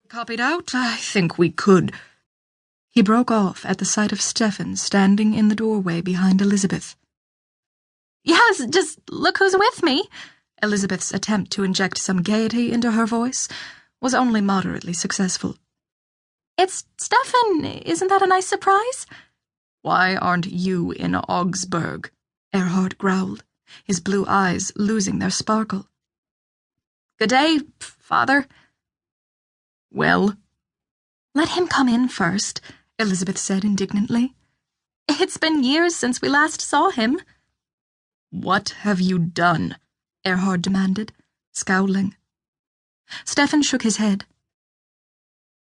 Copied out? I think we could. He broke off at the sight of Stephen standing in the doorway behind Elisabeth. Yes, just look who's with me. Elisabeth's attempt to inject some gaiety into her voice was only moderately successful. It's Stephen. Isn't that a nice surprise? Why aren't you in Augsburg? Erhard growled, his blue eyes losing their sparkle. Good day, Father. Well? Let him come in first, Elisabeth said indignantly. It's been years since we last saw him. What have you done? Erhard demanded, scowling. Stephen shook his head.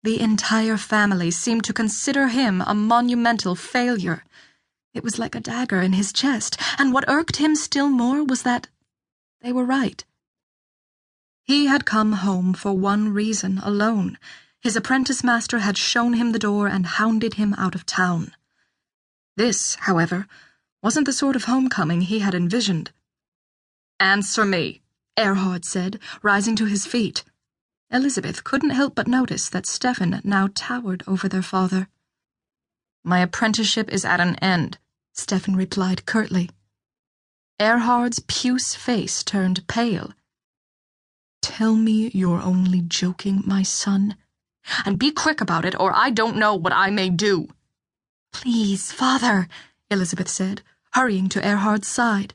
The entire family seemed to consider him a monumental failure. It was like a dagger in his chest, and what irked him still more was that they were right. He had come home for one reason alone. His apprentice master had shown him the door and hounded him out of town. This, however, wasn't the sort of homecoming he had envisioned. Answer me, Erhard said, rising to his feet. Elisabeth couldn't help but notice that Stephen now towered over their father. My apprenticeship is at an end, Stephen replied curtly. Erhard's puce face turned pale. Tell me you're only joking, my son. And be quick about it, or I don't know what I may do. Please, Father, Elisabeth said, hurrying to Erhard's side.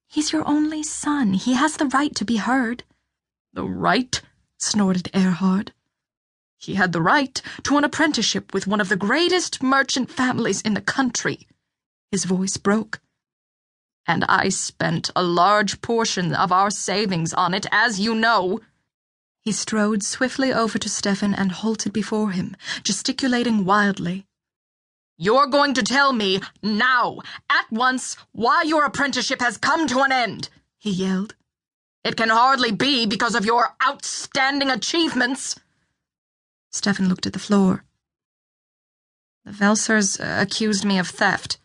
He's your only son. He has the right to be heard. The right? Snorted Erhard. He had the right to an apprenticeship with one of the greatest merchant families in the country. His voice broke. And I spent a large portion of our savings on it, as you know. He strode swiftly over to Stephen and halted before him, gesticulating wildly. You're going to tell me, now, at once, why your apprenticeship has come to an end, he yelled. It can hardly be because of your outstanding achievements. Stephen looked at the floor. The Welsers accused me of theft.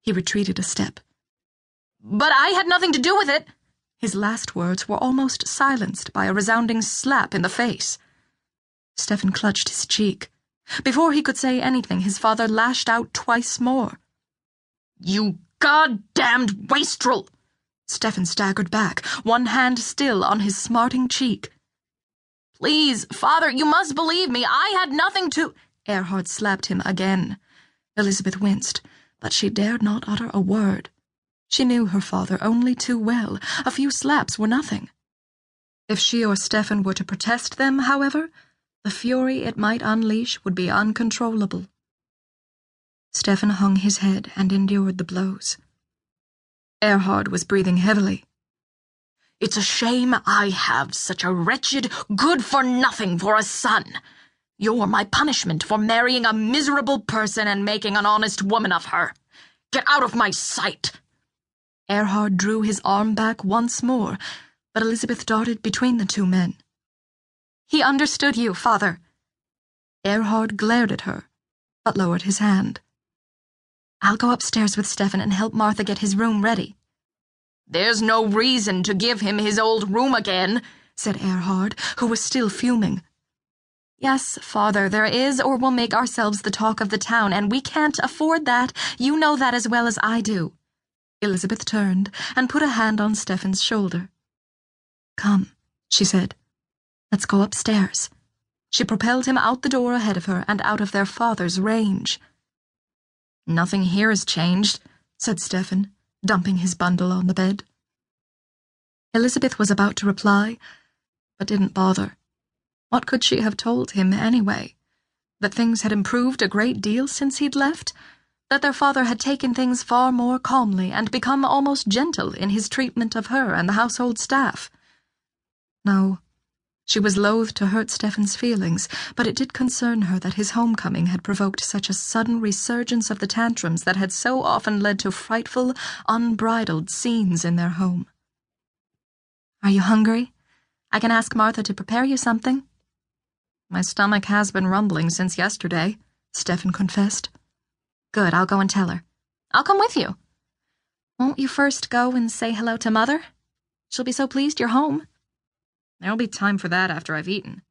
He retreated a step. But I had nothing to do with it. His last words were almost silenced by a resounding slap in the face. Stephen clutched his cheek. Before he could say anything, his father lashed out twice more. You goddamned wastrel! Stephen staggered back, one hand still on his smarting cheek. Please, Father, you must believe me. I had nothing to... Erhard slapped him again. Elisabeth winced, but she dared not utter a word. She knew her father only too well. A few slaps were nothing. If she or Stephen were to protest them, however, the fury it might unleash would be uncontrollable. Stephen hung his head and endured the blows. Erhard was breathing heavily. It's a shame I have such a wretched, good-for-nothing for a son. You're my punishment for marrying a miserable person and making an honest woman of her. Get out of my sight! Erhard drew his arm back once more, but Elisabeth darted between the two men. He understood you, Father. Erhard glared at her, but lowered his hand. I'll go upstairs with Stephen and help Martha get his room ready. There's no reason to give him his old room again, said Erhard, who was still fuming. Yes, Father, there is, or we'll make ourselves the talk of the town, and we can't afford that. You know that as well as I do. Elisabeth turned and put a hand on Stephen's shoulder. Come, she said. Let's go upstairs. She propelled him out the door ahead of her and out of their father's range. Nothing here has changed, said Stephen, dumping his bundle on the bed. Elisabeth was about to reply, but didn't bother. What could she have told him anyway? That things had improved a great deal since he'd left? That their father had taken things far more calmly and become almost gentle in his treatment of her and the household staff? No, she was loath to hurt Stephen's feelings, but it did concern her that his homecoming had provoked such a sudden resurgence of the tantrums that had so often led to frightful, unbridled scenes in their home. Are you hungry? I can ask Martha to prepare you something. My stomach has been rumbling since yesterday, Stephen confessed. Good, I'll go and tell her. I'll come with you. Won't you first go and say hello to Mother? She'll be so pleased you're home. There'll be time for that after I've eaten.